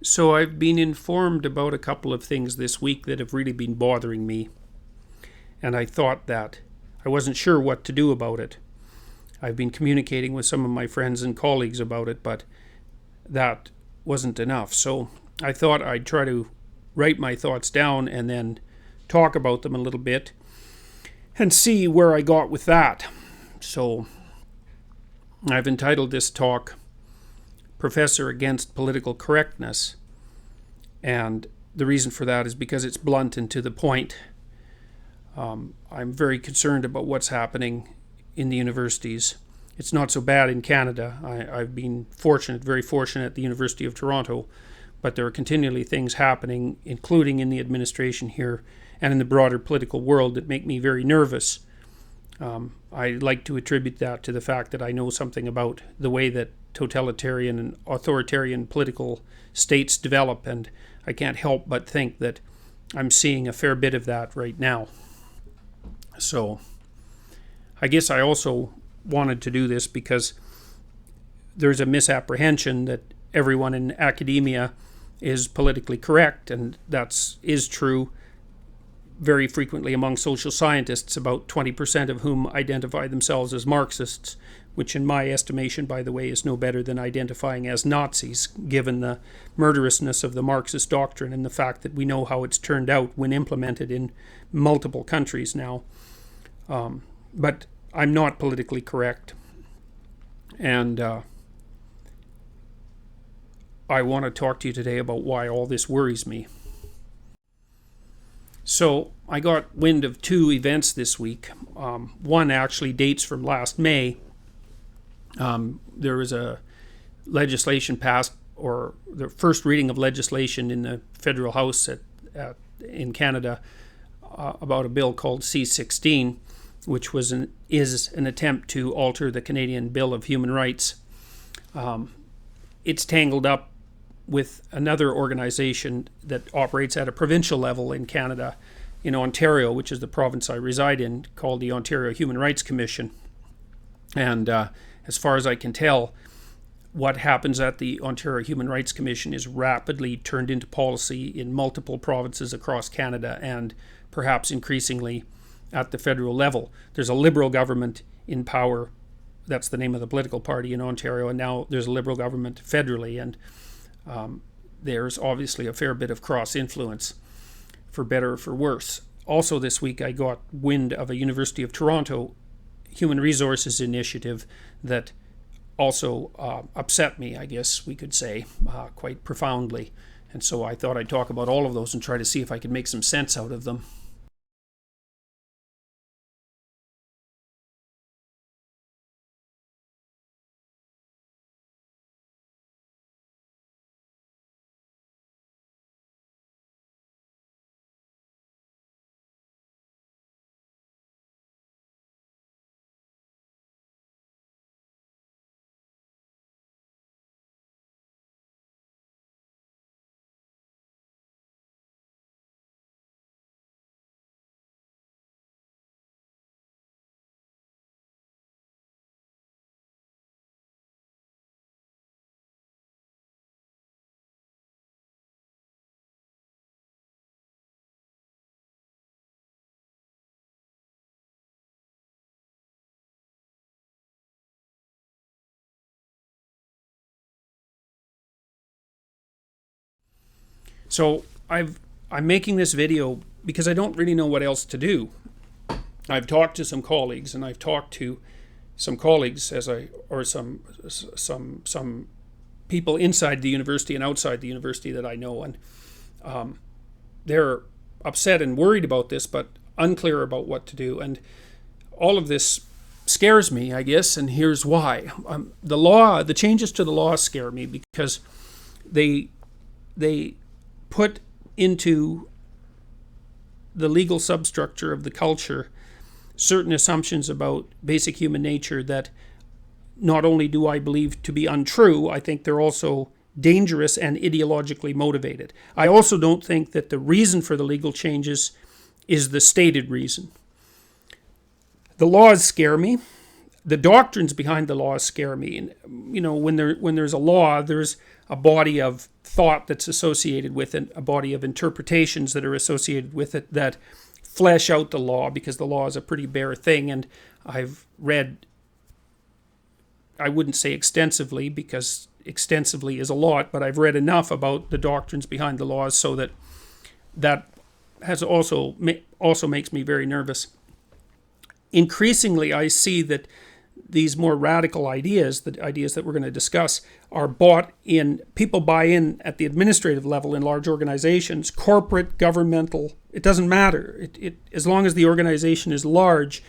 So I've been informed about a couple of things this week that have really been bothering me, and I thought that I wasn't sure what to do about it. I've been communicating with some of my friends and colleagues about it, but that wasn't enough. So I thought I'd try to write my thoughts down and then talk about them a little bit and see where I got with that. So I've entitled this talk Professor Against Political Correctness, and the reason for that is because it's blunt and to the point. I'm very concerned about what's happening in the universities. It's not so bad in Canada. I've been fortunate, very fortunate at the University of Toronto, but there are continually things happening, including in the administration here and in the broader political world, that make me very nervous. I like to attribute that to the fact that I know something about the way that totalitarian and authoritarian political states develop, and I can't help but think that I'm seeing a fair bit of that right now. So I guess I also wanted to do this because there's a misapprehension that everyone in academia is politically correct, and that is true very frequently among social scientists, about 20% of whom identify themselves as Marxists, which in my estimation, by the way, is no better than identifying as Nazis, given the murderousness of the Marxist doctrine and the fact that we know how it's turned out when implemented in multiple countries now. But I'm not politically correct, and I want to talk to you today about why all this worries me. So I got wind of two events this week. One actually dates from last May. There was a legislation passed, or the first reading of legislation in the federal house in Canada, about a bill called C-16, which is an attempt to alter the Canadian Bill of Human Rights. It's tangled up with another organization that operates at a provincial level in Canada, in Ontario, which is the province I reside in, called the Ontario Human Rights Commission. And as far as I can tell, what happens at the Ontario Human Rights Commission is rapidly turned into policy in multiple provinces across Canada, and perhaps increasingly at the federal level. There's a Liberal government in power. That's the name of the political party in Ontario, and now there's a Liberal government federally, and there's obviously a fair bit of cross-influence, for better or for worse. Also this week I got wind of a University of Toronto human resources initiative that also upset me, I guess we could say, quite profoundly. And so I thought I'd talk about all of those and try to see if I could make some sense out of them. So I'm making this video because I don't really know what else to do. I've talked to some colleagues, and I've talked to some colleagues some people inside the university and outside the university that I know, and they're upset and worried about this, but unclear about what to do. And all of this scares me, I guess, and here's why. The changes to the law scare me because they put into the legal substructure of the culture certain assumptions about basic human nature that not only do I believe to be untrue, I think they're also dangerous and ideologically motivated. I also don't think that the reason for the legal changes is the stated reason. The laws scare me. The doctrines behind the laws scare me. And, when there's a law, there's a body of thought that's associated with it, a body of interpretations that are associated with it that flesh out the law, because the law is a pretty bare thing. And I've read, I wouldn't say extensively, because extensively is a lot, but I've read enough about the doctrines behind the laws so that has also makes me very nervous. Increasingly, I see that these more radical ideas, the ideas that we're going to discuss, are bought in. People buy in at the administrative level in large organizations, corporate, governmental. It doesn't matter. As long as the organization is large,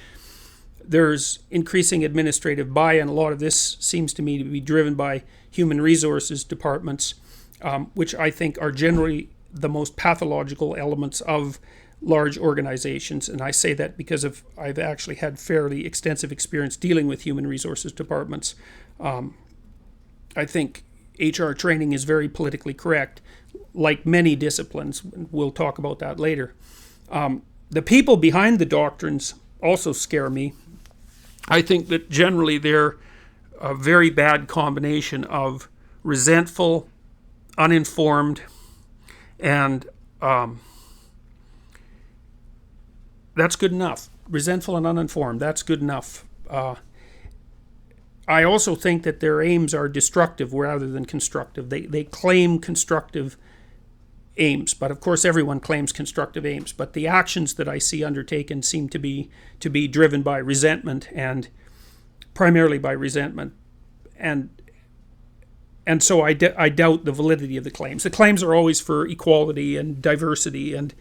there's increasing administrative buy-in. A lot of this seems to me to be driven by human resources departments, which I think are generally the most pathological elements of large organizations. And I say that because I've actually had fairly extensive experience dealing with human resources departments. I think HR training is very politically correct, like many disciplines. We'll talk about that later. The people behind the doctrines also scare me. I think that generally they're a very bad combination of resentful, uninformed, and that's good enough. Resentful and uninformed, that's good enough. I also think that their aims are destructive rather than constructive. They claim constructive aims, but of course everyone claims constructive aims. But the actions that I see undertaken seem to be driven by resentment, and primarily by resentment. And so I doubt the validity of the claims. The claims are always for equality and diversity and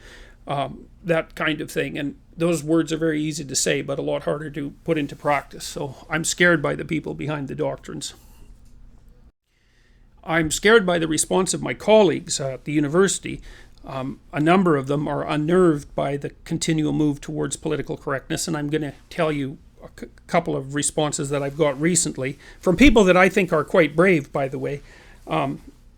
that kind of thing. And those words are very easy to say, but a lot harder to put into practice. So I'm scared by the people behind the doctrines. I'm scared by the response of my colleagues at the university. A number of them are unnerved by the continual move towards political correctness, and I'm going to tell you a couple of responses that I've got recently from people that I think are quite brave, by the way,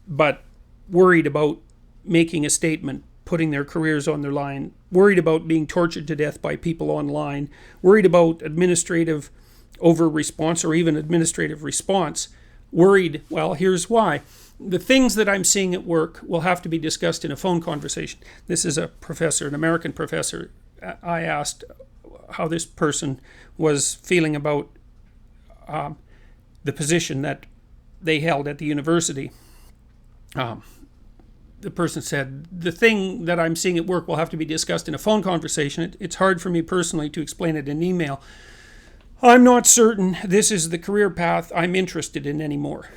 but worried about making a statement, putting their careers on their line, worried about being tortured to death by people online, worried about administrative over-response or even administrative response, worried, well, here's why. The things that I'm seeing at work will have to be discussed in a phone conversation. This is a professor, an American professor. I asked how this person was feeling about the position that they held at the university. The person said, the thing that I'm seeing at work will have to be discussed in a phone conversation. It's hard for me personally to explain it in an email. I'm not certain this is the career path I'm interested in anymore.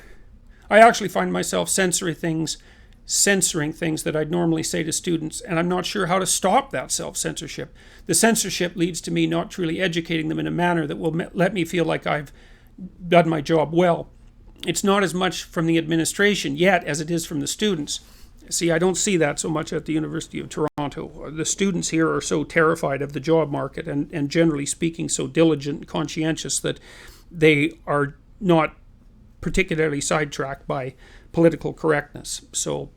I actually find myself censoring things that I'd normally say to students, and I'm not sure how to stop that self-censorship. The censorship leads to me not truly educating them in a manner that will let me feel like I've done my job well. It's not as much from the administration yet as it is from the students. See, I don't see that so much at the University of Toronto. The students here are so terrified of the job market and generally speaking so diligent and conscientious that they are not particularly sidetracked by political correctness. So,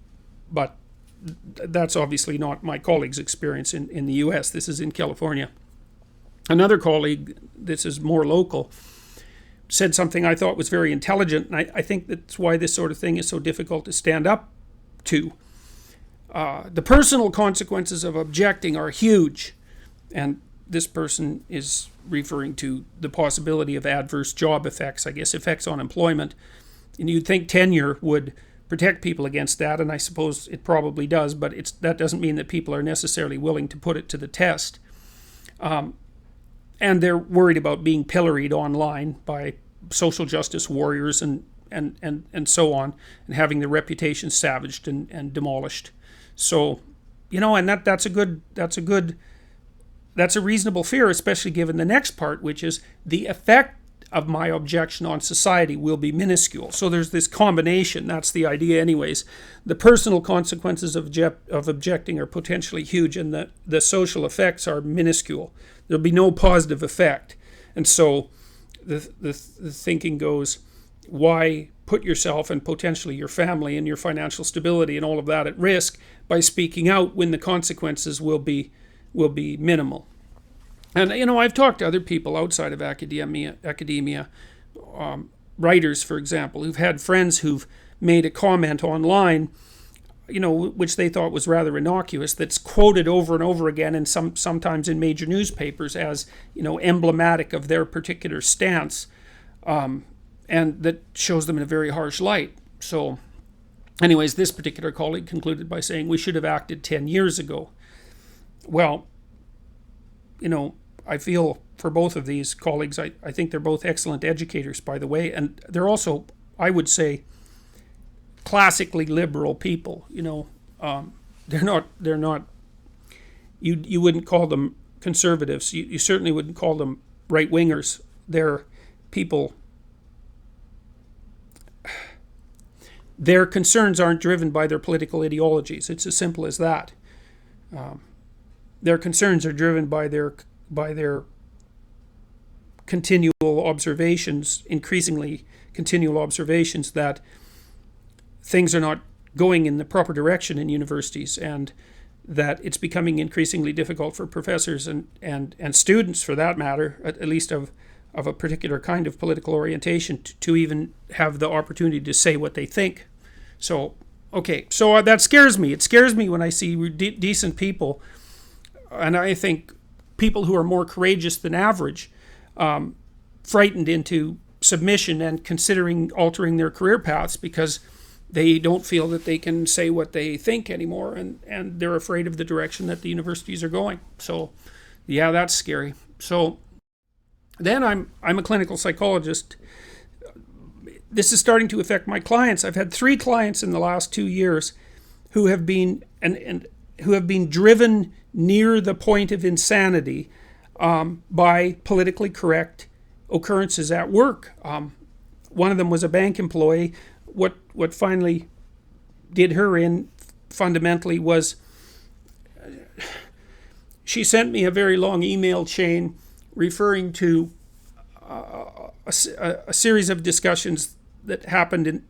but that's obviously not my colleague's experience in the US. This is in California. Another colleague, this is more local, said something I thought was very intelligent, and I think that's why this sort of thing is so difficult to stand up to. The personal consequences of objecting are huge, and this person is referring to the possibility of adverse job effects, I guess, effects on employment. And you'd think tenure would protect people against that, and I suppose it probably does, but that doesn't mean that people are necessarily willing to put it to the test. And they're worried about being pilloried online by social justice warriors and so on, and having their reputation savaged and demolished. So, and that's a reasonable fear, especially given the next part, which is the effect of my objection on society will be minuscule. So there's this combination. That's the idea anyways. The personal consequences of objecting are potentially huge, and the social effects are minuscule. There'll be no positive effect. And so the thinking goes, why put yourself and potentially your family and your financial stability and all of that at risk by speaking out when the consequences will be minimal? And, I've talked to other people outside of academia, writers, for example, who've had friends who've made a comment online, which they thought was rather innocuous, that's quoted over and over again, and sometimes in major newspapers as, emblematic of their particular stance, and that shows them in a very harsh light. So, anyways, this particular colleague concluded by saying we should have acted 10 years ago. Well, I feel for both of these colleagues, I think they're both excellent educators, by the way, and they're also, I would say, classically liberal people. They're not. You wouldn't call them conservatives. You certainly wouldn't call them right wingers. They're people. Their concerns aren't driven by their political ideologies. It's as simple as that. Their concerns are driven by their continual observations, increasingly continual observations that things are not going in the proper direction in universities, and that it's becoming increasingly difficult for professors and students, for that matter, at least of a particular kind of political orientation, to even have the opportunity to say what they think. So, okay, so that scares me. It scares me when I see decent people, and I think people who are more courageous than average, frightened into submission and considering altering their career paths because they don't feel that they can say what they think anymore, and they're afraid of the direction that the universities are going. So, yeah, that's scary. So then I'm a clinical psychologist. This is starting to affect my clients. I've had 3 clients in the last 2 years who have been who have been driven near the point of insanity by politically correct occurrences at work. One of them was a bank employee. What finally did her in fundamentally was she sent me a very long email chain referring to a series of discussions that happened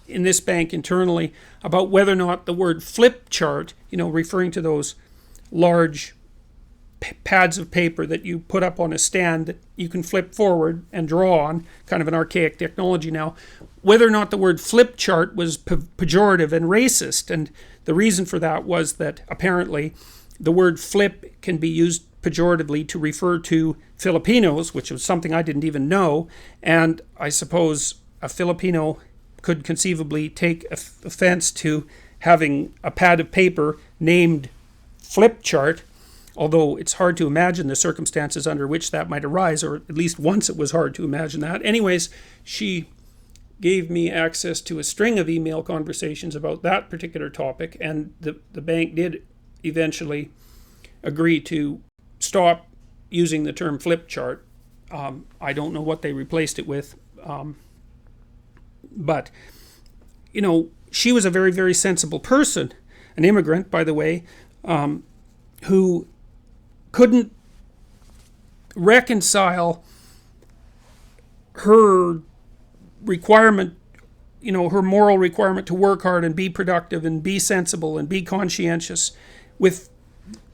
in this bank internally about whether or not the word flip chart, referring to those large pads of paper that you put up on a stand that you can flip forward and draw on, kind of an archaic technology now, whether or not the word flip chart was pejorative and racist. And the reason for that was that apparently the word flip can be used pejoratively to refer to Filipinos, which was something I didn't even know, and I suppose a Filipino could conceivably take offense to having a pad of paper named flip chart, although it's hard to imagine the circumstances under which that might arise, or at least once it was hard to imagine that. Anyways, she gave me access to a string of email conversations about that particular topic, and the bank did eventually agree to stop using the term flip chart. I don't know what they replaced it with, but she was a very, very sensible person, an immigrant, by the way, who couldn't reconcile her requirement, her moral requirement to work hard and be productive and be sensible and be conscientious with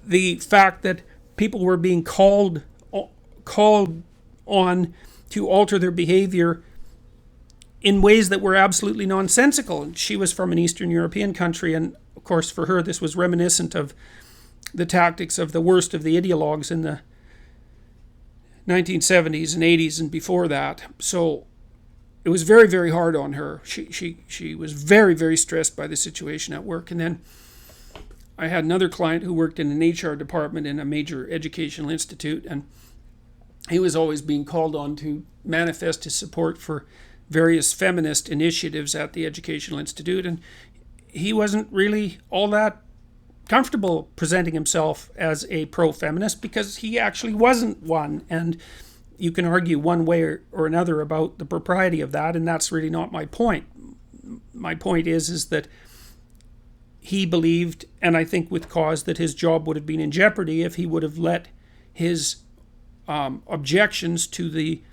the fact that people were being called on to alter their behavior in ways that were absolutely nonsensical. And she was from an Eastern European country, and of course for her this was reminiscent of the tactics of the worst of the ideologues in the 1970s and 80s and before that. So it was very, very hard on her. She was very, very stressed by the situation at work. And then I had another client who worked in an HR department in a major educational institute, and he was always being called on to manifest his support for various feminist initiatives at the educational institute, and he wasn't really all that comfortable presenting himself as a pro-feminist because he actually wasn't one. And you can argue one way or another about the propriety of that, and that's really not my point. My point is that he believed, and I think with cause, that his job would have been in jeopardy if he would have let his objections to the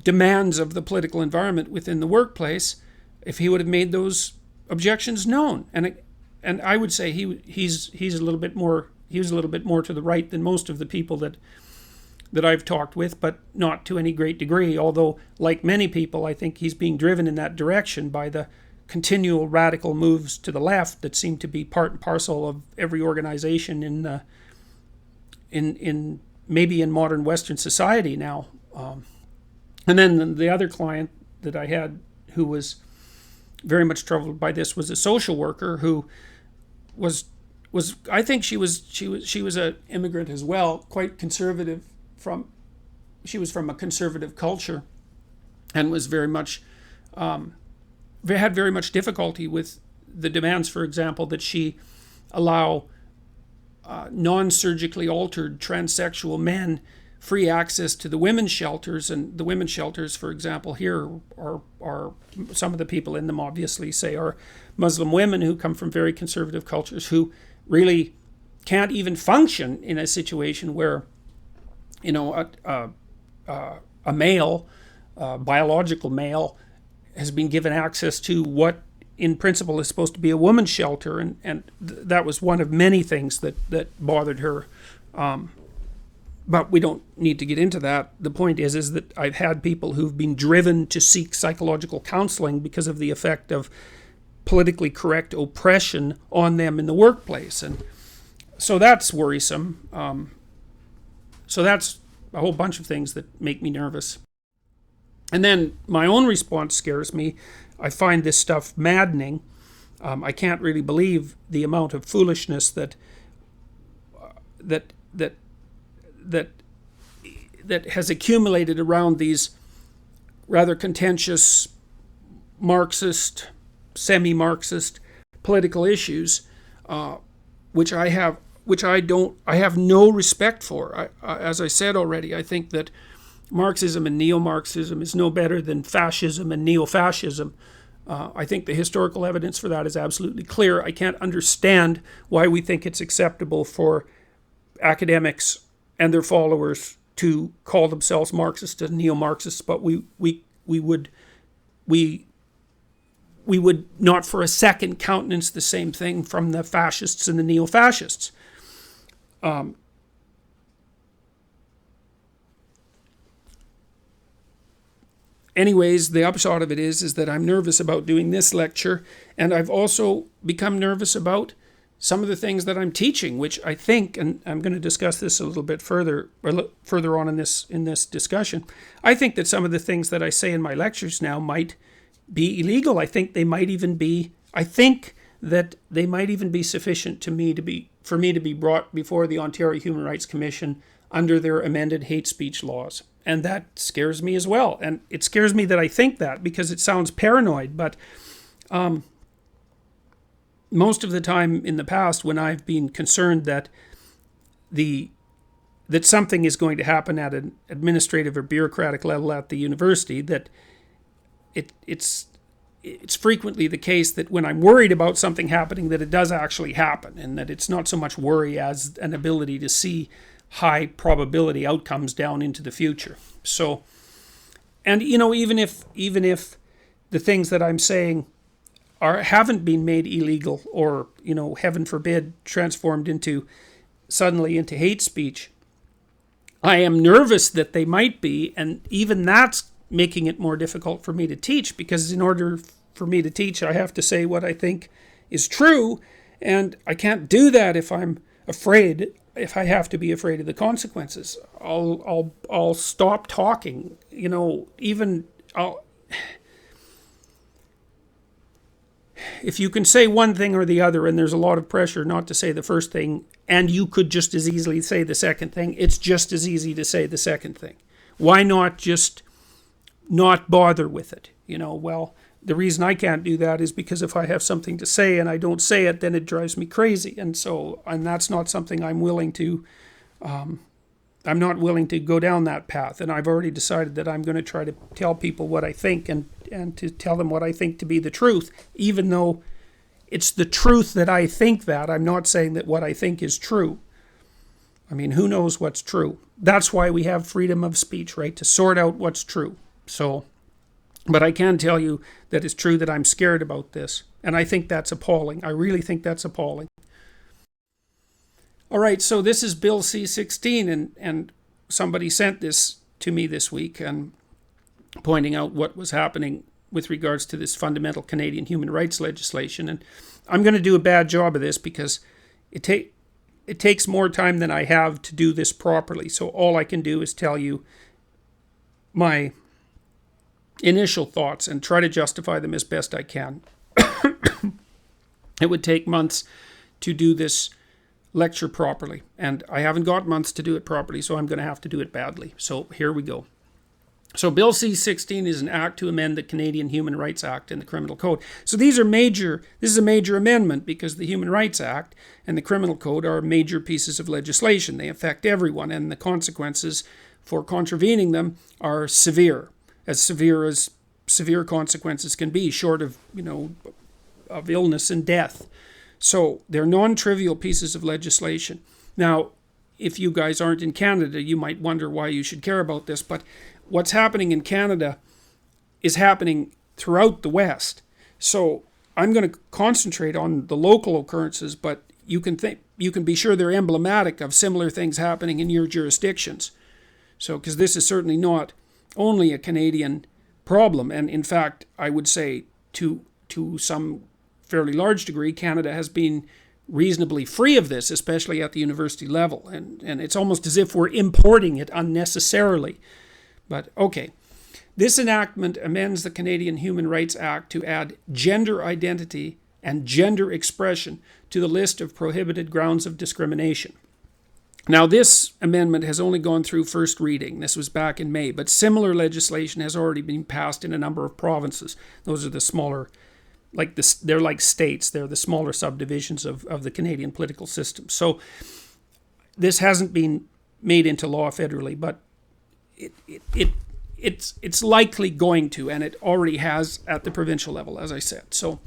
demands of the political environment within the workplace, if he would have made those objections known. And I would say he was a little bit more to the right than most of the people that that I've talked with, but not to any great degree. Although, like many people, I think he's being driven in that direction by the continual radical moves to the left that seem to be part and parcel of every organization in maybe in modern Western society now. And then the other client that I had who was very much troubled by this was a social worker who was I think she was an immigrant as well, quite conservative. She was from a conservative culture, and was very much had very much difficulty with the demands, for example, that she allow non-surgically altered transsexual men free access to the women's shelters. And the women's shelters, for example, here are some of the people in them obviously say are Muslim women who come from very conservative cultures, who really can't even function in a situation where, you know, a male, biological male, has been given access to what in principle is supposed to be a woman's shelter. And that was one of many things that bothered her. But we don't need to get into that. The point is that I've had people who've been driven to seek psychological counseling because of the effect of politically correct oppression on them in the workplace. And so that's worrisome. So that's a whole bunch of things that make me nervous. And then my own response scares me. I find this stuff maddening. I can't really believe the amount of foolishness that has accumulated around these rather contentious Marxist, semi-Marxist political issues, which I have no respect for. As I said already, I think that Marxism and neo-Marxism is no better than fascism and neo-fascism. I think the historical evidence for that is absolutely clear. I can't understand why we think it's acceptable for academics and their followers to call themselves Marxists and neo-Marxists, but we would not for a second countenance the same thing from the fascists and the neo-fascists. Anyways, the upshot of it is that I'm nervous about doing this lecture, and I've also become nervous about some of the things that I'm teaching, which I think, and I'm going to discuss this a little bit further on in this discussion. I think that some of the things that I say in my lectures now might be illegal. I think that they might even be sufficient for me to be brought before the Ontario Human Rights Commission under their amended hate speech laws. And that scares me as well. And it scares me that I think that because it sounds paranoid, but most of the time in the past when I've been concerned that something is going to happen at an administrative or bureaucratic level at the university, that it's frequently the case that when I'm worried about something happening, that it does actually happen, and that it's not so much worry as an ability to see high probability outcomes down into the future. So, and you know, even if the things that I'm saying haven't been made illegal, or, you know, heaven forbid, transformed suddenly into hate speech, I am nervous that they might be, and even that's making it more difficult for me to teach, because in order for me to teach, I have to say what I think is true, and I can't do that if I'm afraid. If I have to be afraid of the consequences, I'll stop talking. You know, if you can say one thing or the other, and there's a lot of pressure not to say the first thing, and you could just as easily say the second thing, it's just as easy to say the second thing. Why not just not bother with it? You know, well, the reason I can't do that is because if I have something to say and I don't say it, then it drives me crazy. And that's not something I'm willing to, I'm not willing to go down that path. And I've already decided that I'm going to try to tell people what I think, and to tell them what I think to be the truth, even though it's the truth that I think that. I'm not saying that what I think is true. I mean, who knows what's true? That's why we have freedom of speech, right? To sort out what's true. So, but I can tell you that it's true that I'm scared about this. And I think that's appalling. I really think that's appalling. All right, so this is Bill C-16, and somebody sent this to me this week and pointing out what was happening with regards to this fundamental Canadian human rights legislation. And I'm going to do a bad job of this because it takes more time than I have to do this properly. So all I can do is tell you my initial thoughts and try to justify them as best I can. It would take months to do this lecture properly, and I haven't got months to do it properly, so I'm going to have to do it badly. So here we go. So Bill C-16 is an act to amend the Canadian Human Rights Act and the Criminal Code. So this is a major amendment because the Human Rights Act and the Criminal Code are major pieces of legislation. They affect everyone, and the consequences for contravening them are severe as severe consequences can be, short of, of illness and death. So they're non-trivial pieces of legislation. Now, if you guys aren't in Canada, you might wonder why you should care about this, but what's happening in Canada is happening throughout the West. So I'm going to concentrate on the local occurrences, but you can be sure they're emblematic of similar things happening in your jurisdictions. So, because this is certainly not only a Canadian problem, and in fact, I would say to some fairly large degree, Canada has been reasonably free of this, especially at the university level, and it's almost as if we're importing it unnecessarily. But okay, this enactment amends the Canadian Human Rights Act to add gender identity and gender expression to the list of prohibited grounds of discrimination. Now, this amendment has only gone through first reading. This was back in May, but similar legislation has already been passed in a number of provinces. Those are the smaller, they're like states. They're the smaller subdivisions of the Canadian political system. So this hasn't been made into law federally, but it's likely going to, and it already has at the provincial level, as I said. So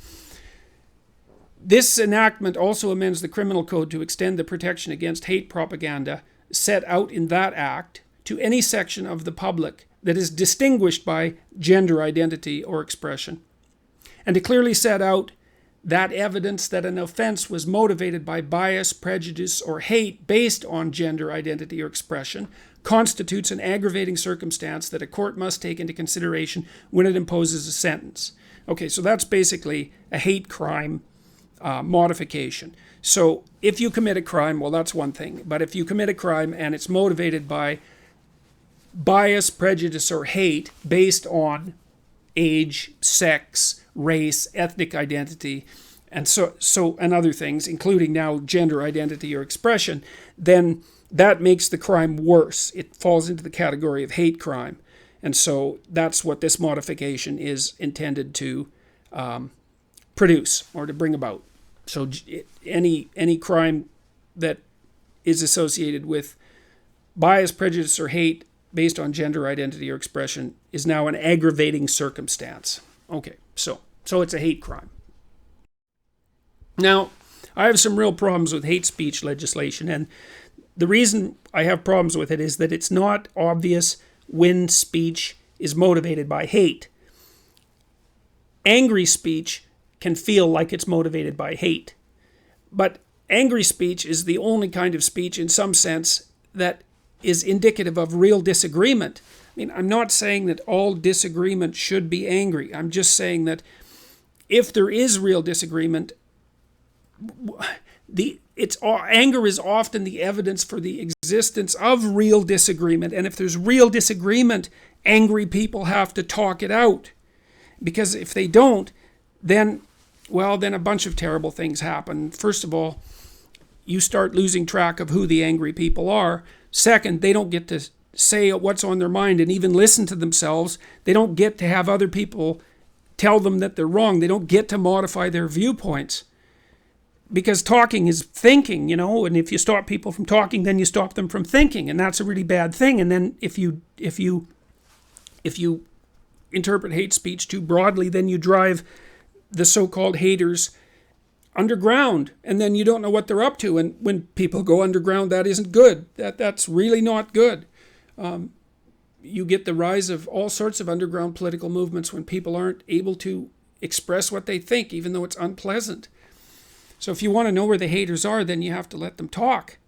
this enactment also amends the Criminal Code to extend the protection against hate propaganda set out in that act to any section of the public that is distinguished by gender identity or expression, and to clearly set out that evidence that an offense was motivated by bias, prejudice, or hate based on gender identity or expression constitutes an aggravating circumstance that a court must take into consideration when it imposes a sentence. Okay, so that's basically a hate crime modification. So if you commit a crime, well, that's one thing. But if you commit a crime and it's motivated by bias, prejudice, or hate based on age, sex, race, ethnic identity, and and other things, including now gender identity or expression, then that makes the crime worse. It falls into the category of hate crime. And so that's what this modification is intended to produce or to bring about. So any crime that is associated with bias, prejudice, or hate based on gender identity or expression is now an aggravating circumstance. Okay, so it's a hate crime. Now, I have some real problems with hate speech legislation, and the reason I have problems with it is that it's not obvious when speech is motivated by hate. Angry speech can feel like it's motivated by hate. But angry speech is the only kind of speech, in some sense, that is indicative of real disagreement. I mean, I'm not saying that all disagreement should be angry. I'm just saying that if there is real disagreement, anger is often the evidence for the existence of real disagreement. And if there's real disagreement, angry people have to talk it out. Because if they don't, then a bunch of terrible things happen. First of all, you start losing track of who the angry people are. Second, they don't get to say what's on their mind and even listen to themselves. They don't get to have other people tell them that they're wrong. They don't get to modify their viewpoints. Because talking is thinking, and if you stop people from talking, then you stop them from thinking, and that's a really bad thing. And then if you interpret hate speech too broadly, then you drive the so-called haters underground, and then you don't know what they're up to. And when people go underground, that isn't good. That's really not good. You get the rise of all sorts of underground political movements when people aren't able to express what they think, even though it's unpleasant. So if you want to know where the haters are, then you have to let them talk.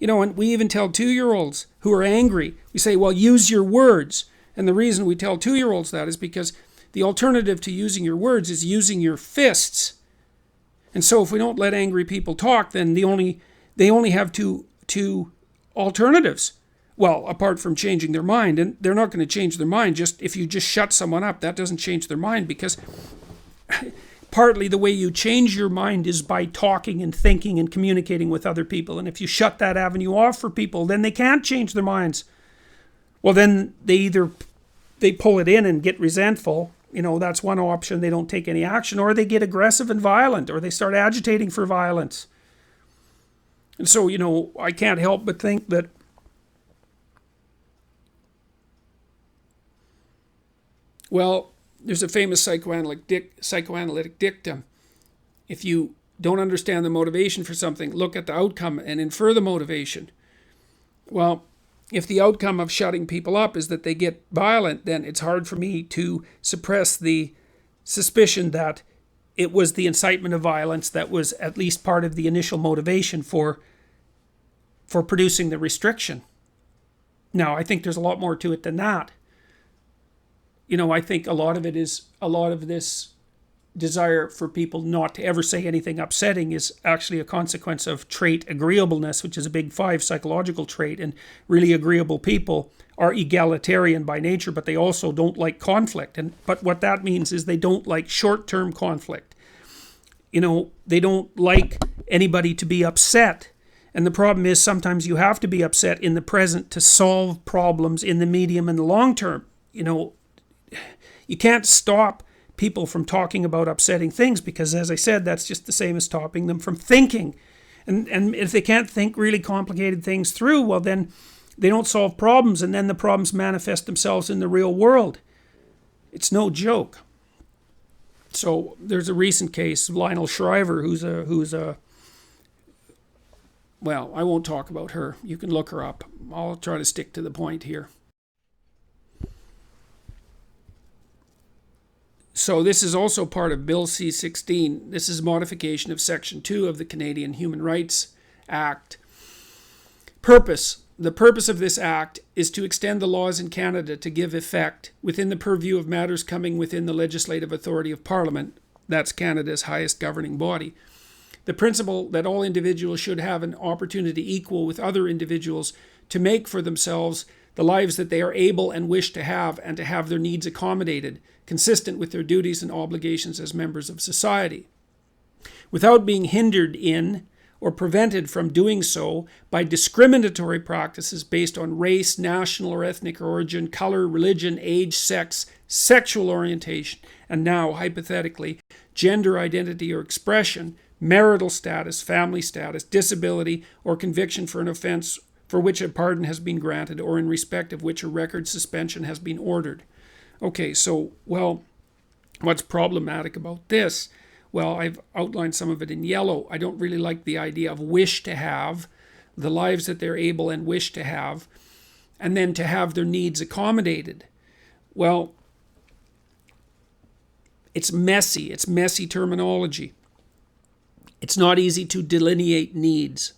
And we even tell 2-year-olds who are angry, we say, well, use your words. And the reason we tell 2-year-olds that is because the alternative to using your words is using your fists. And so if we don't let angry people talk, then they only have two alternatives. Well, apart from changing their mind, and they're not going to change their mind just if you just shut someone up. That doesn't change their mind, because partly the way you change your mind is by talking and thinking and communicating with other people. And if you shut that avenue off for people, then they can't change their minds. Well, then they pull it in and get resentful. That's one option. They don't take any action, or they get aggressive and violent, or they start agitating for violence. And so, I can't help but think that there's a famous psychoanalytic dictum. If you don't understand the motivation for something, look at the outcome and infer the motivation. Well, if the outcome of shutting people up is that they get violent, then it's hard for me to suppress the suspicion that it was the incitement of violence that was at least part of the initial motivation for producing the restriction. Now, I think there's a lot more to it than that. I think a lot of this desire for people not to ever say anything upsetting is actually a consequence of trait agreeableness, which is a big 5 psychological trait. And really agreeable people are egalitarian by nature, but they also don't like conflict. But what that means is they don't like short-term conflict. They don't like anybody to be upset. And the problem is sometimes you have to be upset in the present to solve problems in the medium and the long term. You can't stop people from talking about upsetting things, because, as I said, that's just the same as stopping them from thinking. And if they can't think really complicated things through, well, then they don't solve problems, and then the problems manifest themselves in the real world. It's no joke. So there's a recent case of Lionel Shriver, who's a well, I won't talk about her. You can look her up. I'll try to stick to the point here. So this is also part of Bill C-16. This is modification of Section 2 of the Canadian Human Rights Act. Purpose. The purpose of this act is to extend the laws in Canada to give effect, within the purview of matters coming within the legislative authority of Parliament, that's Canada's highest governing body, the principle that all individuals should have an opportunity equal with other individuals to make for themselves the lives that they are able and wish to have, and to have their needs accommodated, consistent with their duties and obligations as members of society, without being hindered in or prevented from doing so by discriminatory practices based on race, national or ethnic origin, color, religion, age, sex, sexual orientation, and now, hypothetically, gender identity or expression, marital status, family status, disability, or conviction for an offense for which a pardon has been granted, or in respect of which a record suspension has been ordered. Okay, so, what's problematic about this? Well, I've outlined some of it in yellow. I don't really like the idea of wish to have, the lives that they're able and wish to have, and then to have their needs accommodated. Well, it's messy terminology. It's not easy to delineate needs.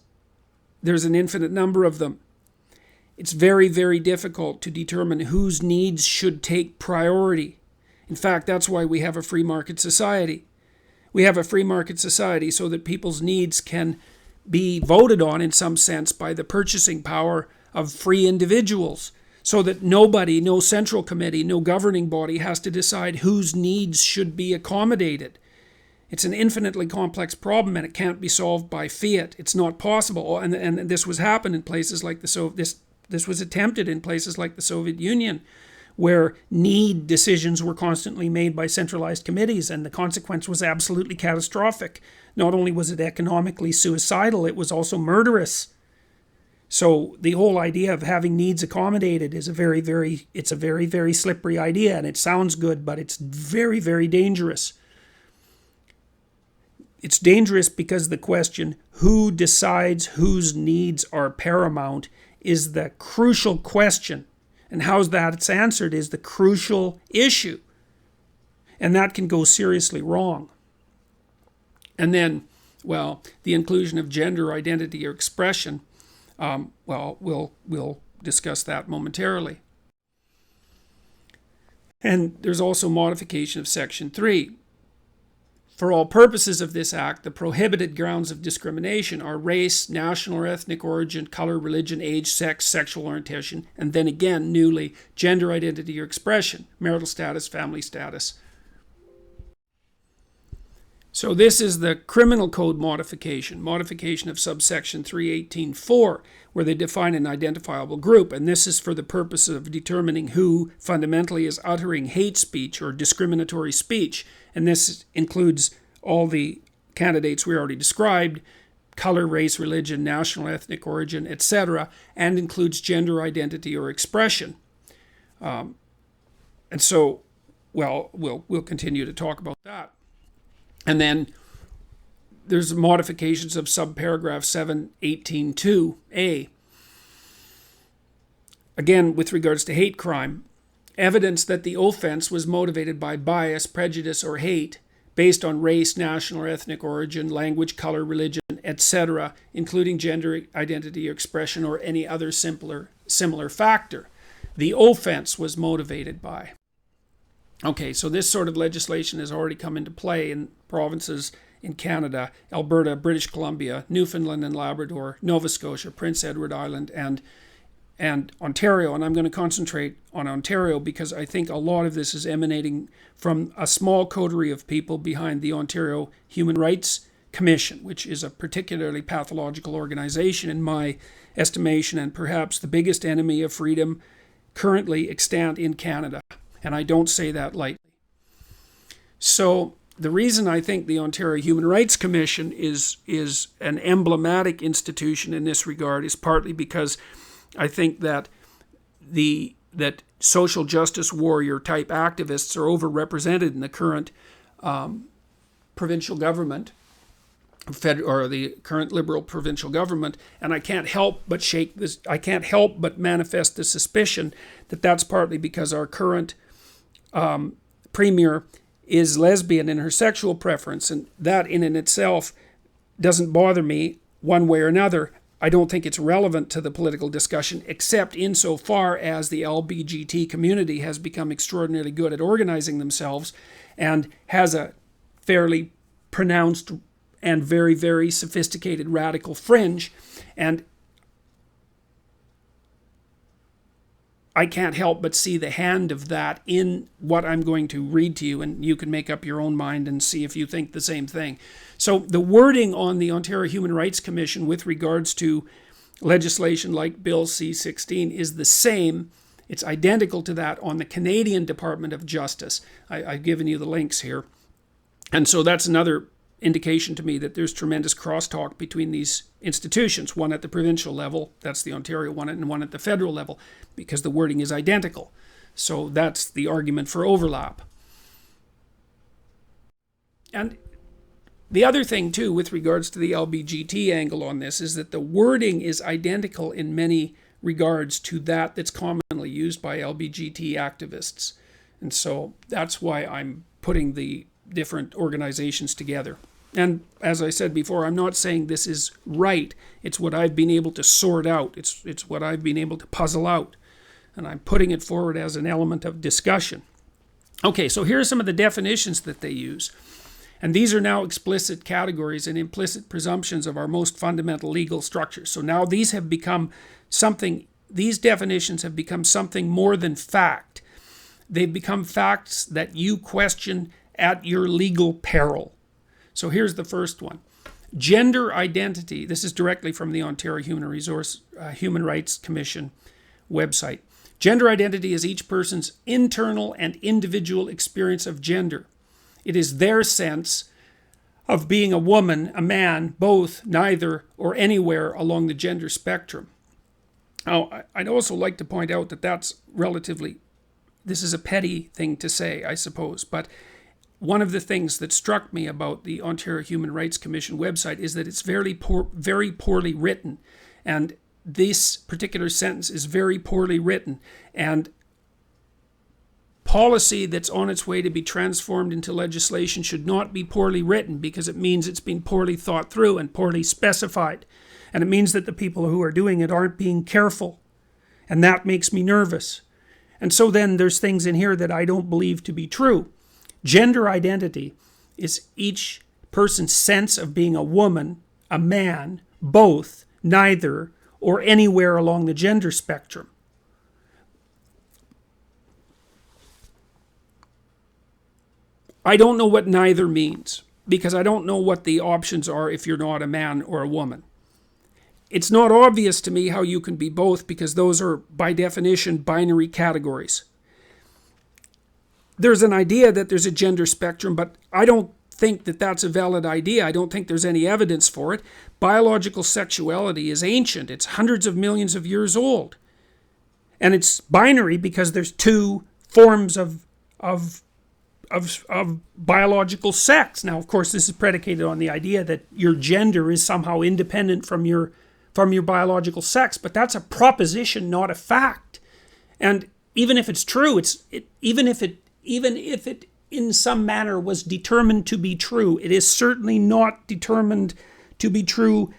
There's an infinite number of them. It's very, very difficult to determine whose needs should take priority. In fact, that's why we have a free market society. We have a free market society so that people's needs can be voted on, in some sense, by the purchasing power of free individuals, so that nobody, no central committee, no governing body has to decide whose needs should be accommodated. It's an infinitely complex problem, and it can't be solved by fiat. It's not possible. And this was happened in places like this was attempted in places like the Soviet Union, where need decisions were constantly made by centralized committees, and the consequence was absolutely catastrophic. Not only was it economically suicidal, it was also murderous. So the whole idea of having needs accommodated is a very, very slippery idea, and it sounds good, but it's very, very dangerous. It's dangerous because the question, who decides whose needs are paramount, is the crucial question. And how that's answered is the crucial issue. And that can go seriously wrong. And then, the inclusion of gender identity or expression. Well, we'll discuss that momentarily. And there's also modification of Section 3. For all purposes of this act, the prohibited grounds of discrimination are race, national or ethnic origin, color, religion, age, sex, sexual orientation, and then again, newly, gender identity or expression, marital status, family status. So this is the criminal code modification of subsection 318.4, where they define an identifiable group, and this is for the purpose of determining who fundamentally is uttering hate speech or discriminatory speech, and this includes all the candidates we already described, color, race, religion, national, ethnic origin, etc., and includes gender identity or expression. And so, well, we'll continue to talk about that. And then there's modifications of subparagraph 718.2a. Again, with regards to hate crime, evidence that the offense was motivated by bias, prejudice, or hate based on race, national or ethnic origin, language, color, religion, etc., including gender identity or expression or any other similar factor. The offense was motivated by. Okay, so this sort of legislation has already come into play in provinces in Canada, Alberta, British Columbia, Newfoundland and Labrador, Nova Scotia, Prince Edward Island, and Ontario. And I'm going to concentrate on Ontario because I think a lot of this is emanating from a small coterie of people behind the Ontario Human Rights Commission, which is a particularly pathological organization in my estimation, and perhaps the biggest enemy of freedom currently extant in Canada. And I don't say that lightly. So the reason I think the Ontario Human Rights Commission is an emblematic institution in this regard is partly because I think that that social justice warrior type activists are overrepresented in the current provincial government, or the current Liberal provincial government, and I can't help but manifest the suspicion that that's partly because our current premier is lesbian in her sexual preference, and that in and itself doesn't bother me one way or another. I don't think it's relevant to the political discussion, except insofar as the LBGT community has become extraordinarily good at organizing themselves and has a fairly pronounced and very, very sophisticated radical fringe. And I can't help but see the hand of that in what I'm going to read to you, and you can make up your own mind and see if you think the same thing. So the wording on the Ontario Human Rights Commission with regards to legislation like Bill C-16 is the same. It's identical to that on the Canadian Department of Justice. I've given you the links here. And so that's another indication to me that there's tremendous crosstalk between these institutions, one at the provincial level, that's the Ontario one, and one at the federal level, because the wording is identical. So that's the argument for overlap. And the other thing, too, with regards to the LBGT angle on this, is that the wording is identical in many regards to that's commonly used by LBGT activists. And so that's why I'm putting the different organizations together. And as I said before, I'm not saying this is right. It's what I've been able to sort out. It's what I've been able to puzzle out. And I'm putting it forward as an element of discussion. Okay, so here are some of the definitions that they use. And these are now explicit categories and implicit presumptions of our most fundamental legal structures. So now these definitions have become something more than fact. They've become facts that you question at your legal peril. So here's the first one. Gender identity. This is directly from the Ontario Human Rights Commission website. Gender identity is each person's internal and individual experience of gender. It is their sense of being a woman, a man, both, neither, or anywhere along the gender spectrum. Now, I'd also like to point out that this is a petty thing to say, I suppose, but one of the things that struck me about the Ontario Human Rights Commission website is that it's very poorly written. And this particular sentence is very poorly written. And policy that's on its way to be transformed into legislation should not be poorly written, because it means it's been poorly thought through and poorly specified. And it means that the people who are doing it aren't being careful. And that makes me nervous. And so then there's things in here that I don't believe to be true. Gender identity is each person's sense of being a woman, a man, both, neither, or anywhere along the gender spectrum. I don't know what neither means, because I don't know what the options are if you're not a man or a woman. It's not obvious to me how you can be both, because those are, by definition, binary categories. There's an idea that there's a gender spectrum, but I don't think that that's a valid idea. I don't think there's any evidence for it. Biological sexuality is ancient. It's hundreds of millions of years old. And it's binary because there's two forms of biological sex. Now, of course, this is predicated on the idea that your gender is somehow independent from your biological sex, but that's a proposition, not a fact. And even if it's true, even if it in some manner was determined to be true, it is certainly not determined to be true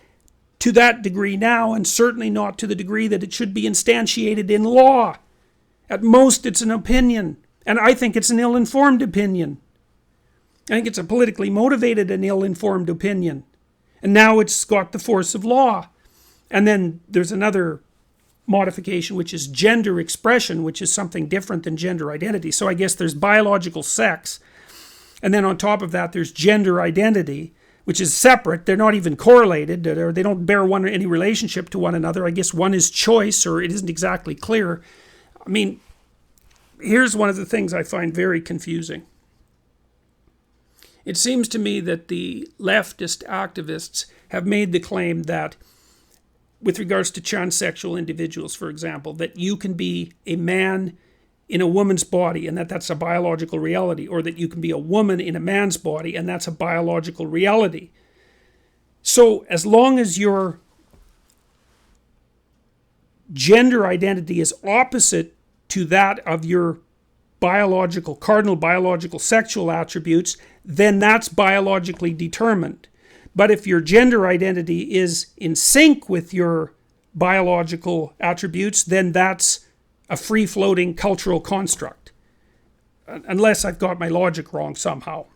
to that degree now, and certainly not to the degree that it should be instantiated in law. At most, it's an opinion. And I think it's an ill-informed opinion. I think it's a politically motivated and ill-informed opinion. And now it's got the force of law. And then there's another modification, which is gender expression, which is something different than gender identity. So I guess there's biological sex. And then on top of that, there's gender identity, which is separate. They're not even correlated. They don't bear any relationship to one another. I guess one is choice, or it isn't exactly clear. I mean, here's one of the things I find very confusing. It seems to me that the leftist activists have made the claim that, with regards to transsexual individuals, for example, that you can be a man in a woman's body and that's a biological reality, or that you can be a woman in a man's body and that's a biological reality. So as long as your gender identity is opposite to that of your cardinal biological sexual attributes, then that's biologically determined. But if your gender identity is in sync with your biological attributes, then that's a free-floating cultural construct. Unless I've got my logic wrong somehow.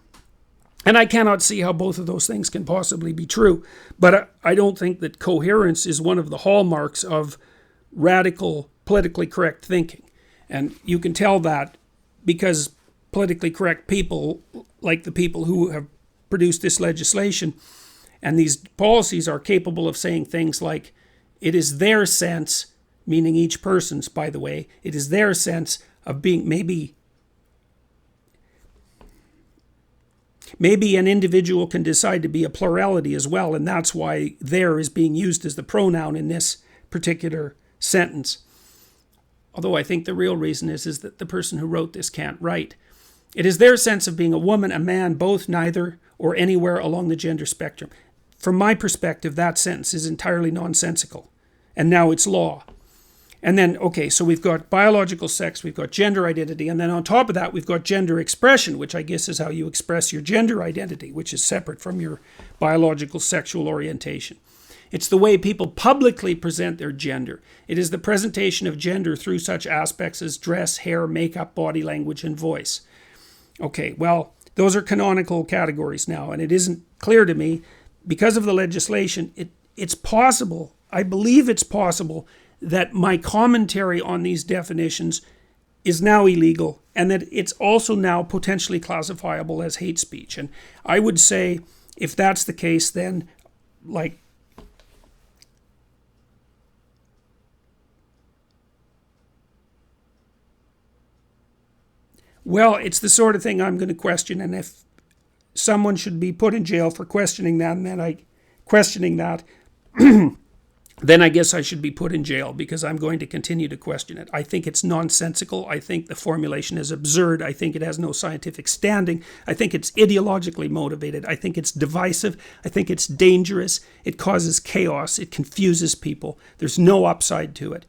And I cannot see how both of those things can possibly be true. But I don't think that coherence is one of the hallmarks of radical, politically correct thinking. And you can tell that because politically correct people, like the people who have produced this legislation and these policies, are capable of saying things like, it is their sense, meaning each person's, by the way, it is their sense of being, maybe an individual can decide to be a plurality as well, and that's why there is being used as the pronoun in this particular sentence. Although I think the real reason is that the person who wrote this can't write. It is their sense of being a woman, a man, both, neither, or anywhere along the gender spectrum. From my perspective, that sentence is entirely nonsensical. And now it's law. And then, okay, so we've got biological sex, we've got gender identity, and then on top of that, we've got gender expression, which I guess is how you express your gender identity, which is separate from your biological sexual orientation. It's the way people publicly present their gender. It is the presentation of gender through such aspects as dress, hair, makeup, body language, and voice. Okay, well, those are canonical categories now, and it isn't clear to me, because of the legislation, it's possible, I believe it's possible, that my commentary on these definitions is now illegal, and that it's also now potentially classifiable as hate speech. And I would say, if that's the case, then, well, it's the sort of thing I'm going to question, and if someone should be put in jail for questioning that, then I guess I should be put in jail, because I'm going to continue to question it. I think it's nonsensical. I think the formulation is absurd. I think it has no scientific standing. I think it's ideologically motivated. I think it's divisive. I think it's dangerous. It causes chaos. It confuses people. There's no upside to it.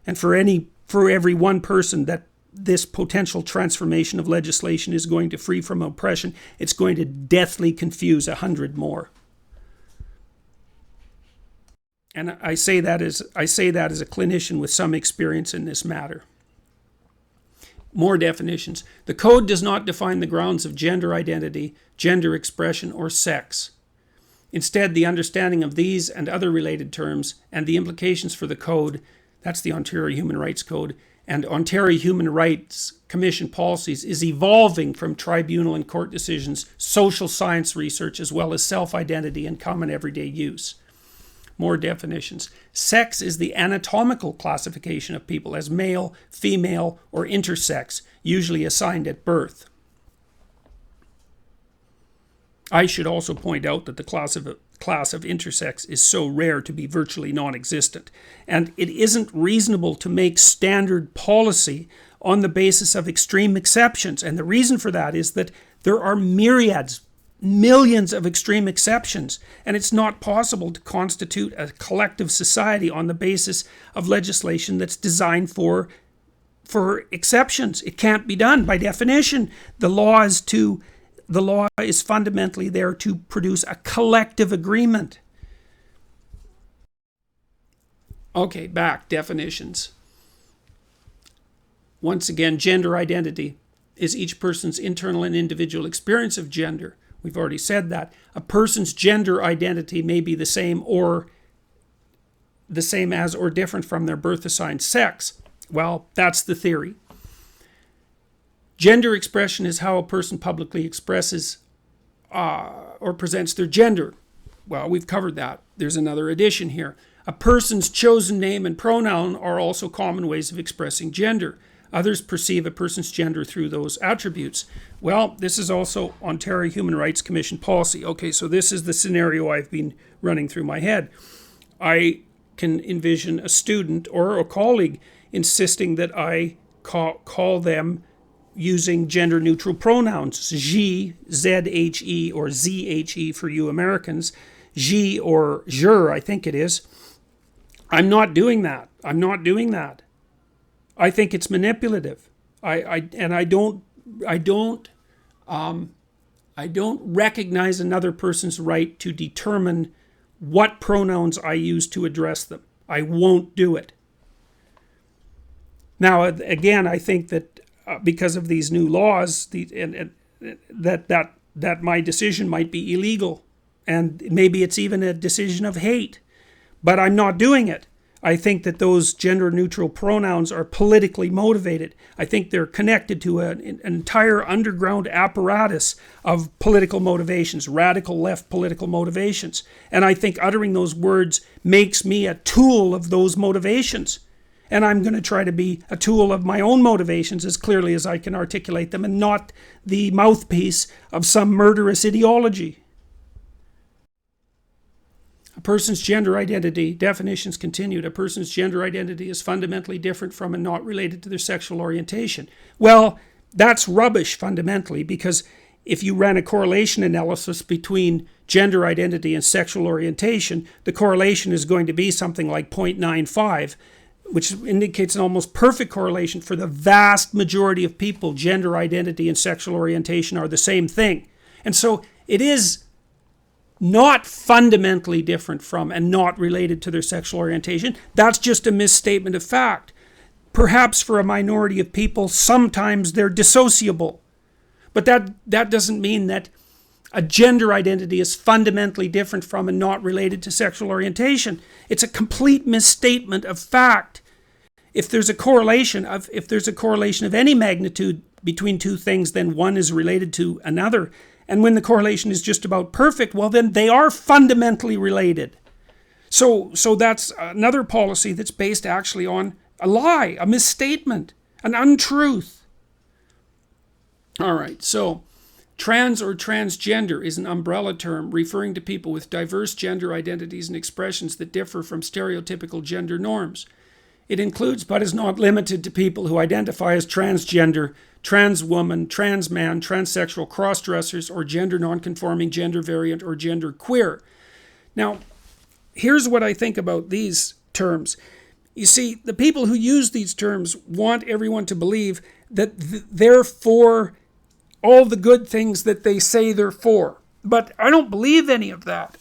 And for every one person that this potential transformation of legislation is going to free from oppression, it's going to deathly confuse 100 more. And I say that as a clinician with some experience in this matter. More definitions. The code does not define the grounds of gender identity, gender expression, or sex. Instead, the understanding of these and other related terms and the implications for the code, that's the Ontario Human Rights Code, and Ontario Human Rights Commission policies, is evolving from tribunal and court decisions, social science research, as well as self-identity and common everyday use. More definitions. Sex is the anatomical classification of people as male, female, or intersex, usually assigned at birth. I should also point out that the class of intersex is so rare to be virtually non-existent, and it isn't reasonable to make standard policy on the basis of extreme exceptions. And the reason for that is that there are myriads, millions of extreme exceptions, and it's not possible to constitute a collective society on the basis of legislation that's designed for exceptions. It can't be done by definition. The law is fundamentally there to produce a collective agreement. Okay, back, definitions. Once again, gender identity is each person's internal and individual experience of gender. We've already said that. A person's gender identity may be the same as or different from their birth assigned sex. Well, that's the theory. Gender expression is how a person publicly expresses or presents their gender. Well, we've covered that. There's another addition here. A person's chosen name and pronoun are also common ways of expressing gender. Others perceive a person's gender through those attributes. Well, this is also Ontario Human Rights Commission policy. Okay, so this is the scenario I've been running through my head. I can envision a student or a colleague insisting that I call them using gender-neutral pronouns, she, Z-H-E, or Z-H-E for you Americans, je or je, I think it is. I'm not doing that. I think it's manipulative. I don't recognize another person's right to determine what pronouns I use to address them. I won't do it. Now, again, I think that because of these new laws, that my decision might be illegal, and maybe it's even a decision of hate, but I'm not doing it. I think that those gender-neutral pronouns are politically motivated. I think they're connected to an entire underground apparatus of political motivations, radical left political motivations. And I think uttering those words makes me a tool of those motivations. And I'm going to try to be a tool of my own motivations as clearly as I can articulate them, and not the mouthpiece of some murderous ideology. A person's gender identity, definitions continued, a person's gender identity is fundamentally different from and not related to their sexual orientation. Well, that's rubbish fundamentally, because if you ran a correlation analysis between gender identity and sexual orientation, the correlation is going to be something like 0.95, which indicates an almost perfect correlation. For the vast majority of people, gender identity and sexual orientation are the same thing. And so it is not fundamentally different from and not related to their sexual orientation. That's just a misstatement of fact. Perhaps for a minority of people, sometimes they're dissociable. But that doesn't mean that a gender identity is fundamentally different from and not related to sexual orientation. It's a complete misstatement of fact. If there's a correlation of any magnitude between two things, then one is related to another. And when the correlation is just about perfect, well, then they are fundamentally related. So that's another policy that's based actually on a lie, a misstatement, an untruth. All right, so trans or transgender is an umbrella term referring to people with diverse gender identities and expressions that differ from stereotypical gender norms. It includes, but is not limited to, people who identify as transgender, trans woman, trans man, transsexual, cross-dressers, or gender non-conforming, gender variant, or gender queer. Now, here's what I think about these terms. You see, the people who use these terms want everyone to believe that they're for all the good things that they say they're for. But I don't believe any of that.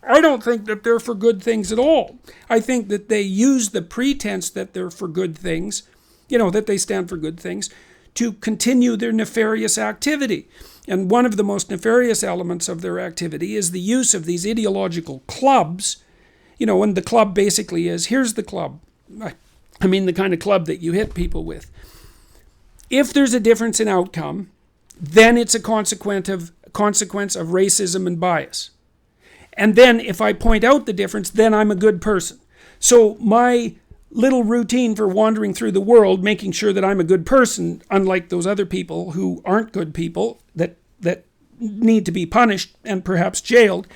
I don't think that they're for good things at all. I think that they use the pretense that they're for good things, that they stand for good things, to continue their nefarious activity. And one of the most nefarious elements of their activity is the use of these ideological clubs, and the club basically is, here's the club. I mean the kind of club that you hit people with. If there's a difference in outcome, then it's a consequence of racism and bias. And then if I point out the difference, then I'm a good person. So my little routine for wandering through the world, making sure that I'm a good person, unlike those other people who aren't good people, that need to be punished and perhaps jailed,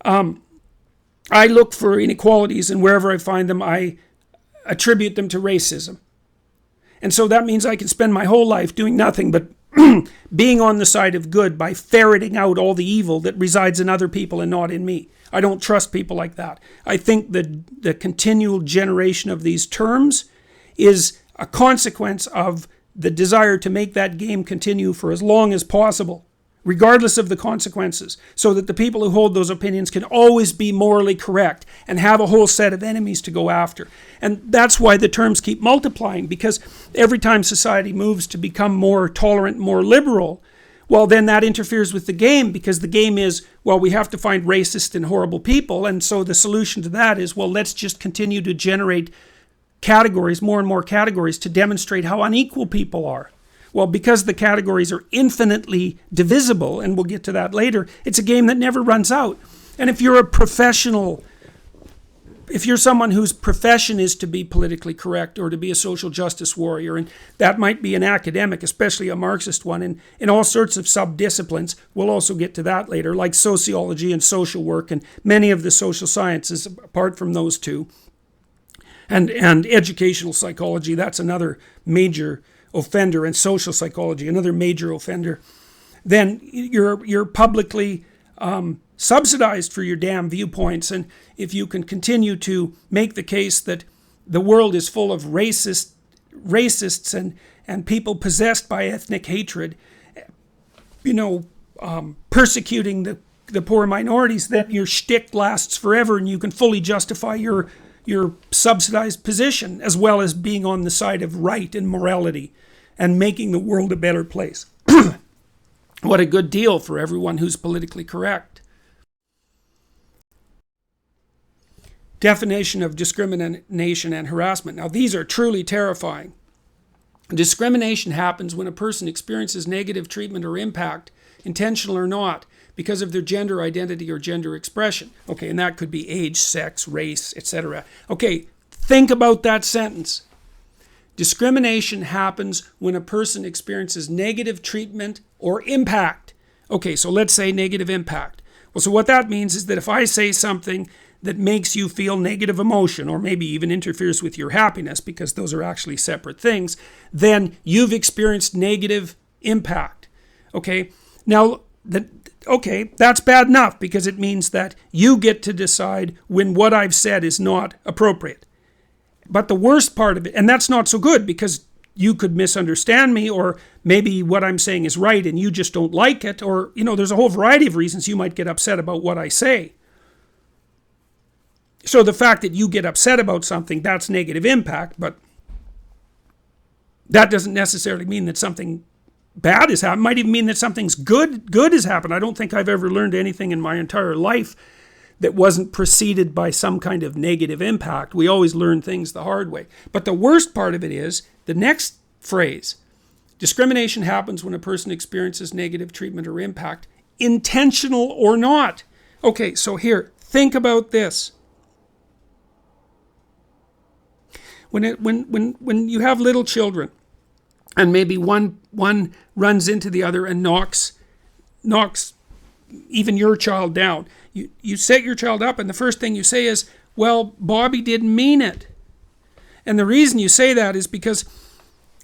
I look for inequalities, and wherever I find them, I attribute them to racism. And so that means I can spend my whole life doing nothing but being on the side of good by ferreting out all the evil that resides in other people and not in me. I don't trust people like that. I think that the continual generation of these terms is a consequence of the desire to make that game continue for as long as possible, regardless of the consequences, so that the people who hold those opinions can always be morally correct and have a whole set of enemies to go after. And that's why the terms keep multiplying, because every time society moves to become more tolerant, more liberal, well, then that interferes with the game, because the game is, well, we have to find racist and horrible people, and so the solution to that is, well, let's just continue to generate categories, more and more categories, to demonstrate how unequal people are. Well, because the categories are infinitely divisible, and we'll get to that later, it's a game that never runs out. And if you're a professional, if you're someone whose profession is to be politically correct or to be a social justice warrior, and that might be an academic, especially a Marxist one, and in all sorts of sub-disciplines, we'll also get to that later, like sociology and social work and many of the social sciences, apart from those two, and educational psychology, that's another major offender, and social psychology, another major offender, then you're publicly subsidized for your damn viewpoints. And if you can continue to make the case that the world is full of racists and people possessed by ethnic hatred, persecuting the poor minorities, then your shtick lasts forever, and you can fully justify your subsidized position, as well as being on the side of right and morality and making the world a better place. What a good deal for everyone who's politically correct. Definition of discrimination and harassment. Now, these are truly terrifying. Discrimination happens when a person experiences negative treatment or impact, intentional or not, because of their gender identity or gender expression. Okay, and that could be age, sex, race, etc. Okay, think about that sentence. Discrimination happens when a person experiences negative treatment or impact. Okay, so let's say negative impact. Well, so what that means is that if I say something that makes you feel negative emotion, or maybe even interferes with your happiness, because those are actually separate things, then you've experienced negative impact. Okay, now, that's bad enough, because it means that you get to decide when what I've said is not appropriate. But the worst part of it, and that's not so good, because you could misunderstand me, or maybe what I'm saying is right and you just don't like it, or, there's a whole variety of reasons you might get upset about what I say. So the fact that you get upset about something, that's negative impact, but that doesn't necessarily mean that something bad has happened. It might even mean that something's good has happened. I don't think I've ever learned anything in my entire life that wasn't preceded by some kind of negative impact. We always learn things the hard way. But the worst part of it is the next phrase. Discrimination happens when a person experiences negative treatment or impact, intentional or not. Okay, so here, think about this. When you have little children, and maybe one runs into the other and knocks even your child down, you set your child up, and the first thing you say is, well, Bobby didn't mean it. And the reason you say that is because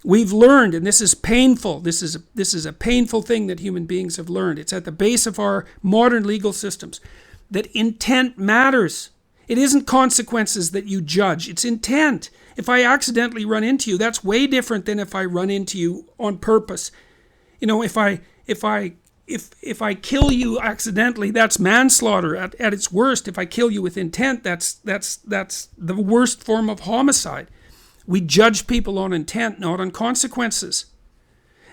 we've learned, and this is painful, this is a painful thing that human beings have learned, it's at the base of our modern legal systems, that intent matters. It isn't consequences that you judge, it's intent. If I accidentally run into you, that's way different than if I run into you on purpose. You know, if I kill you accidentally, that's manslaughter at its worst. If I kill you with intent, that's the worst form of homicide. We judge people on intent, not on consequences.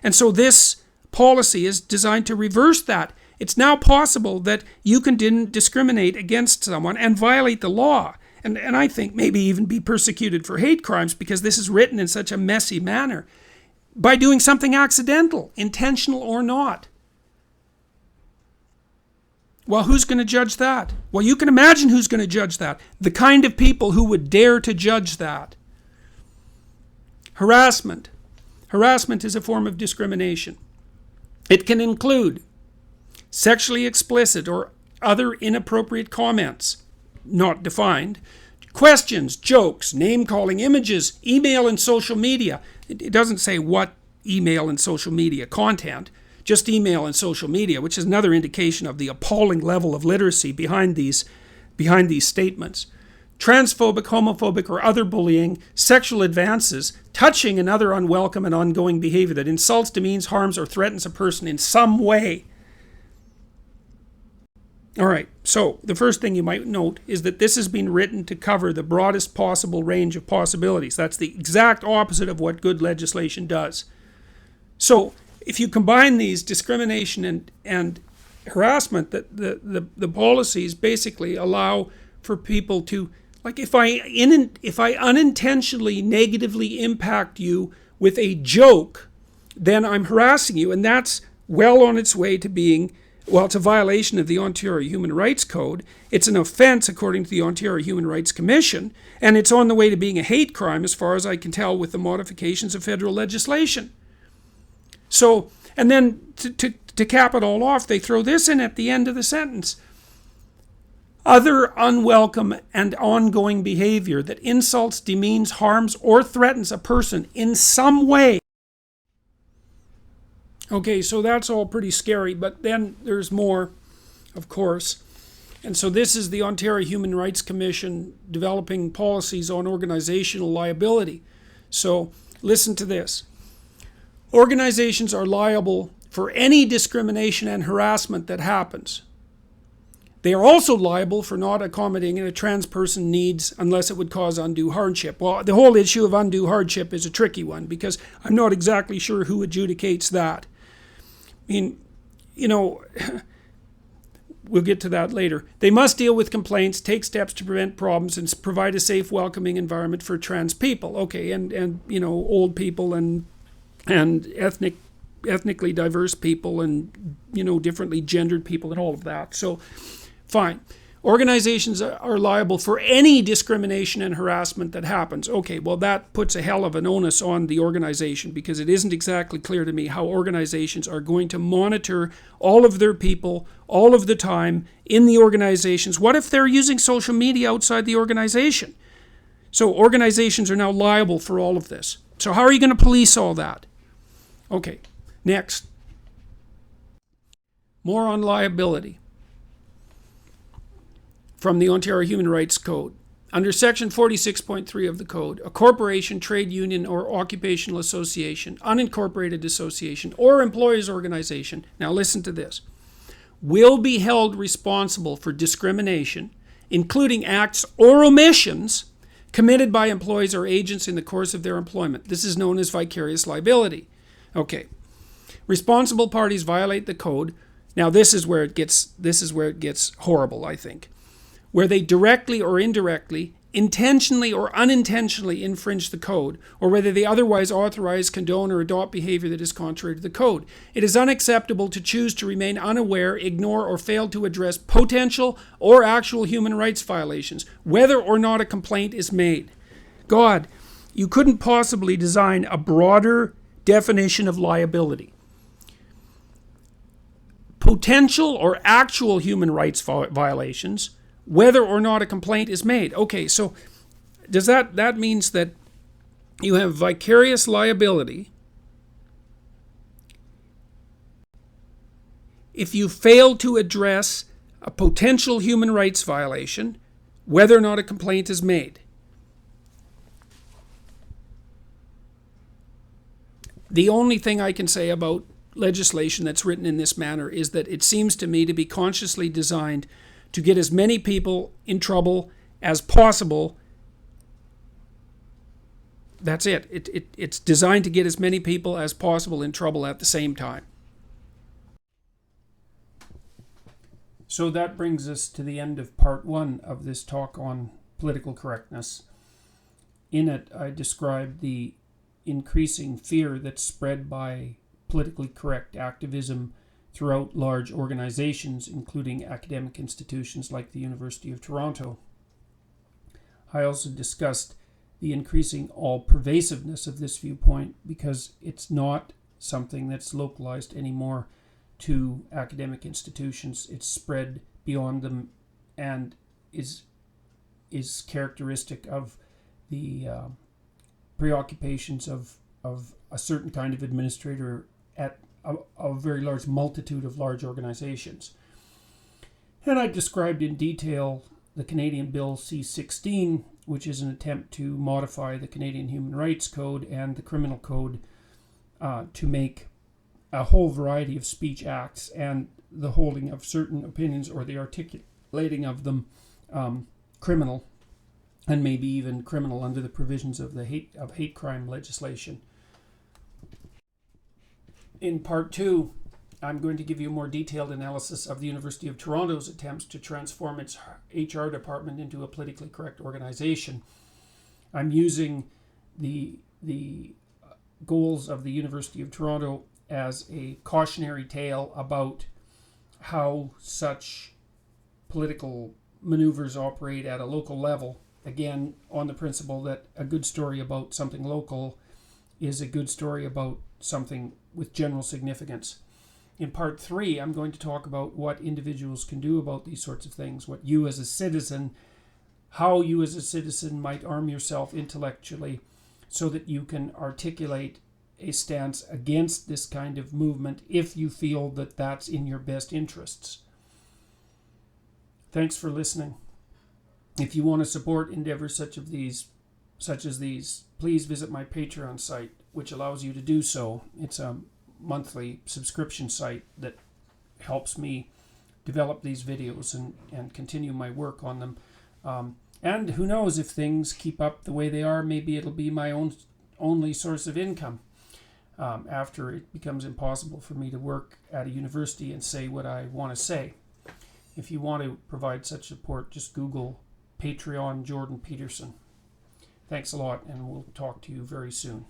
And so this policy is designed to reverse that. It's now possible that you can discriminate against someone and violate the law. And I think maybe even be persecuted for hate crimes, because this is written in such a messy manner, by doing something accidental, intentional or not. Well, who's going to judge that? Well, you can imagine who's going to judge that. The kind of people who would dare to judge that. Harassment. Harassment is a form of discrimination. It can include sexually explicit or other inappropriate comments, not defined, questions, jokes, name-calling, images, email and social media. It doesn't say what email and social media content, just email and social media, which is another indication of the appalling level of literacy behind these statements. Transphobic, homophobic, or other bullying, sexual advances, touching and other unwelcome and ongoing behavior that insults, demeans, harms, or threatens a person in some way. All right, so the first thing you might note is that this has been written to cover the broadest possible range of possibilities. That's the exact opposite of what good legislation does. So if you combine these, discrimination and harassment, the policies basically allow for people to, like, if I unintentionally negatively impact you with a joke, then I'm harassing you, and that's well on its way to being, well, it's a violation of the Ontario Human Rights Code. It's an offence according to the Ontario Human Rights Commission, and it's on the way to being a hate crime as far as I can tell with the modifications of federal legislation. So, and then to cap it all off, they throw this in at the end of the sentence. Other unwelcome and ongoing behavior that insults, demeans, harms, or threatens a person in some way. Okay, so that's all pretty scary, but then there's more, of course. And so this is the Ontario Human Rights Commission developing policies on organizational liability. So listen to this. Organizations are liable for any discrimination and harassment that happens. They are also liable for not accommodating a trans person's needs unless it would cause undue hardship. Well, the whole issue of undue hardship is a tricky one, because I'm not exactly sure who adjudicates that. I mean, you know, we'll get to that later. They must deal with complaints, take steps to prevent problems, and provide a safe, welcoming environment for trans people. Okay, and you know, old people and ethnically diverse people, and you know, differently gendered people, and all of that. So, fine. Organizations are liable for any discrimination and harassment that happens. Okay, well, that puts a hell of an onus on the organization, because it isn't exactly clear to me how organizations are going to monitor all of their people all of the time in the organizations. What if they're using social media outside the organization? So organizations are now liable for all of this. So how are you going to police all that? Okay, next. More on liability. From the Ontario Human Rights Code. Under Section 46.3 of the Code, a corporation, trade union, or occupational association, unincorporated association, or employees organization, now listen to this, will be held responsible for discrimination, including acts or omissions committed by employees or agents in the course of their employment. This is known as vicarious liability. Okay. Responsible parties violate the code. Now this is where it gets horrible, I think. Where they directly or indirectly, intentionally or unintentionally infringe the code, or whether they otherwise authorize, condone, or adopt behavior that is contrary to the code. It is unacceptable to choose to remain unaware, ignore, or fail to address potential or actual human rights violations, whether or not a complaint is made. God, you couldn't possibly design a broader definition of liability. Potential or actual human rights violations, whether or not a complaint is made. Okay, so does that means that you have vicarious liability if you fail to address a potential human rights violation, whether or not a complaint is made. The only thing I can say about legislation that's written in this manner is that it seems to me to be consciously designed to get as many people in trouble as possible. That's it. It's designed to get as many people as possible in trouble at the same time. So that brings us to the end of part 1 of this talk on political correctness. In it, I described the increasing fear that's spread by politically correct activism throughout large organizations, including academic institutions like the University of Toronto. I also discussed the increasing all-pervasiveness of this viewpoint because it's not something that's localized anymore to academic institutions. It's spread beyond them and is characteristic of the preoccupations of a certain kind of administrator at a very large multitude of large organizations. And I described in detail the Canadian Bill C-16, which is an attempt to modify the Canadian Human Rights Code and the Criminal Code to make a whole variety of speech acts and the holding of certain opinions or the articulating of them criminal, and maybe even criminal under the provisions of the hate crime legislation. In part 2, I'm going to give you a more detailed analysis of the University of Toronto's attempts to transform its HR department into a politically correct organization. I'm using the goals of the University of Toronto as a cautionary tale about how such political maneuvers operate at a local level. Again, on the principle that a good story about something local is a good story about something with general significance. In part 3, I'm going to talk about what individuals can do about these sorts of things, what you as a citizen, how you as a citizen might arm yourself intellectually so that you can articulate a stance against this kind of movement if you feel that that's in your best interests. Thanks for listening. If you want to support endeavors such as these, please visit my Patreon site, which allows you to do so. It's a monthly subscription site that helps me develop these videos and continue my work on them. And who knows, if things keep up the way they are, maybe it'll be my only source of income after it becomes impossible for me to work at a university and say what I want to say. If you want to provide such support, just Google Patreon Jordan Peterson. Thanks a lot, and we'll talk to you very soon.